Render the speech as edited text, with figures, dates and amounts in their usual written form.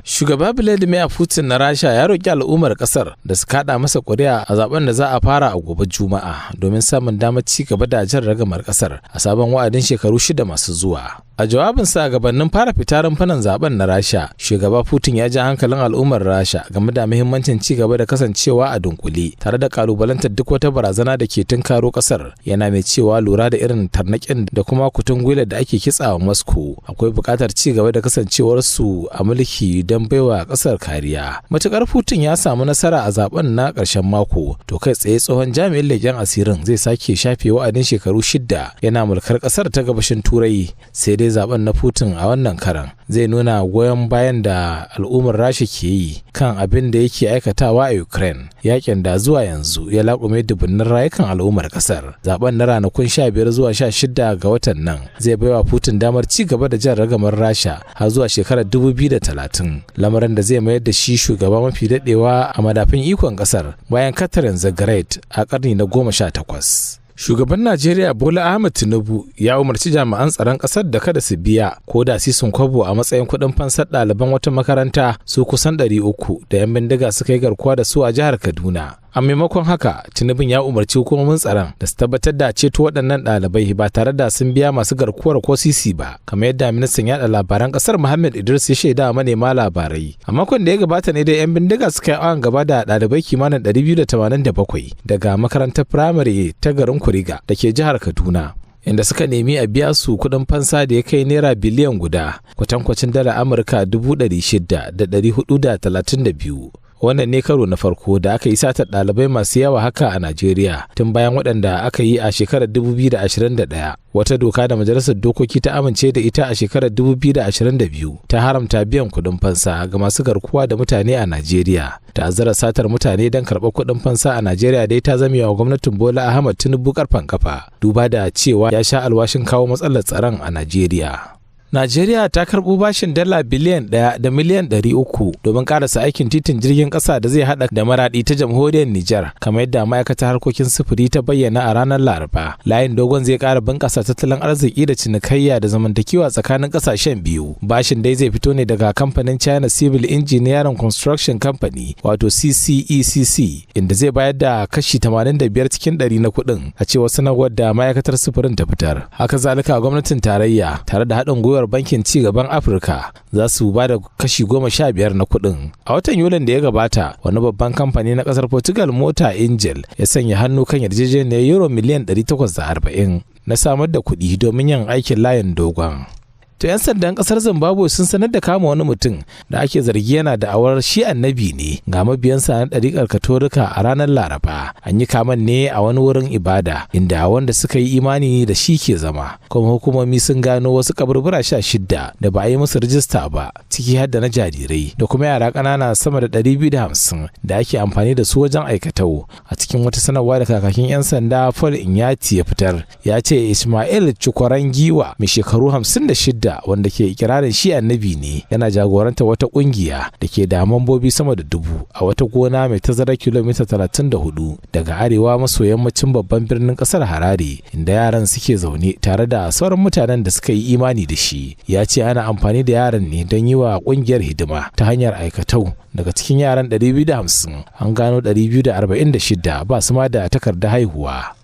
Shugaba Vladimir Putin na Rasha ya roƙi al'ummar ƙasar da su kaɗa masa ƙuri'a a zaben da za a fara a gobe Juma'a domin samun damar ci gaba da jan ragamar ƙasar a sabon wa'adin shekaru 6 masu zuwa. A jawabinsa a gabanin fara fita rumfunan zaben na Rasha, shugaba Putin ya ja hankalin al'ummar Rasha game da muhimmancin ci gaba da kasancewa a dunkule tare da kalubalantar duk wata barazana da ke tunkaro ƙasar. Yana mai cewa lura da irin tarnaƙin da kuma kutun gwilar da ake kitsawa Moscow, akwai buƙatar ci gaba da kasancewarsu a mulki don baiwa kasar kariya. Matukar Putin ya samu nasara a zaben na ƙarshen mako, to kai tsaye tsohon jami'in leƙen asirin zai sake shafe wa'adin shekaru 6 yana mulkar ƙasar ta gabashin Turai. Sai dai zaben na Putin a wannan karan zai nuna goyon bayan da al'ummar Rasha ke yi kan abin da yake aikatawa a Ukraine, yakin da zuwa yanzu ya laƙume dubunnan rayukan al'ummar ƙasar. Zaben na ranakun 15 zuwa 16 ga watan nan zai baiwa Putin damar ci gaba da jan ragamar Rasha har zuwa shekarar 2030. Lamarin da zai mayar da shi shugaba mafi dadewa a madafin ikon kasar bayan Catherine the Great a karni na 18. Shugaban Najeriya Bola Ahmed Tinubu ya umarci jami'an tsaron ƙasar da kada su biya ko da sisin kwabo a matsayin kuɗin fansar ɗaliban wata makaranta su kusan 300 da 'yan bindiga suka yi garkuwa da su a jihar Kaduna. A maimakon haka, Tinubun ya umarci hukumomin tsaron da su tabbatar da ceto waɗannan ɗalibai ba tare da sun biya masu garkuwar ko sisi ba, kamar yadda ministan yaɗa labaran ƙasar Muhammad Idris ya shaida wa manema labarai. A makon da ya gabata ne da 'yan bindiga suka yi awon gaba da ɗalibai kimanin 287 daga makarantar firamare ta garin Kuriga da ke jihar Kaduna, inda suka nemi a biya su kuɗin fansa da ya kai naira biliyan guda, kwatankwacin dala Amurka 600,432. Wannan ne karo na farko da aka yi satar ɗalibai masu yawa haka a Najeriya tun bayan waɗanda aka yi a shekarar 2021. Wata doka da Majalisar Dokoki ta amince da ita a shekarar 2022 ta haramta biyan kuɗin fansa ga masu garkuwa da mutane a Najeriya. Ta'azzarar satar mutane don karɓar kuɗin fansa a Najeriya dai ta zame wa gwamnatin Bola Ahmed Tinubu karfan kafa, duba da cewa ya sha alwashin kawo matsalar tsaron a Najeriya. Najeriya ta karɓo bashin dala biliyan 1 da miliyan 300 domin karasa aikin titin jirgin ƙasa da zai haɗa da Maraɗi ta jamhuriyar Nijar, kamar yadda ma'aikatar harkokin sufuri ta bayyana a ranar Laraba. Layin dogon zai ƙara bunƙasa tattalin arziki da cinikayya da zamantakewa tsakanin ƙasashen biyu. Bashin dai zai fito ne daga kamfanin China Civil Engineering Construction Company, wato CCECC, inda zai bayar da kashi 85 cikin 100 na kuɗin, a cewar sanarwar da ma'aikatar sufurin ta fitar. Haka zalika gwamnatin tarayya tare da haɗin gwiwar bankin ci gaban Afirka za su ba da kashi 15 na kuɗin. A watan Yulin da ya gabata, wani babban kamfani na ƙasar Portugal Mota Angel ya sanya hannu kan yarjejeniyar euro miliyan 840 na samar da kuɗi domin yin aikin layin dogon. To 'yan sandan kasar Zimbabwe sun sanar da kama wani mutum da ake zargi yana da awar shi annabi ne ga mabiyansa na ɗariƙar Katolika a ranar Laraba. An yi kaman ne a wani wurin ibada inda wanda suka yi imani da shi ke zama. Kuma hukumomi sun gano wasu kaburbura 16 da ba a yi musu rijista ba, ciki har da na jarirai da kuma yara ƙanana sama da 250 da ake amfani da su wajen aikatau. A cikin wata sanarwa da kakakin 'yan sanda Paul Inyati ya fitar, ya ce Ismail Chukwarangiwa mai shekaru 56 wanda ke ikirarin shi annabi ne yana jagoranta wata kungiya da ke da mambobi sama da 1000 a wata gona mai tazarar kilomita 34 daga arewa maso yammacin babban birnin kasar Harare, inda yaran suke zaune tare da sauran mutanen da suka yi imani da shi. Ya ce ana amfani da yaran ne don yi wa kungiyar hidima ta hanyar aikatau. Daga cikin yaran 250 an gano 246 ba su ma da takardar haihuwa.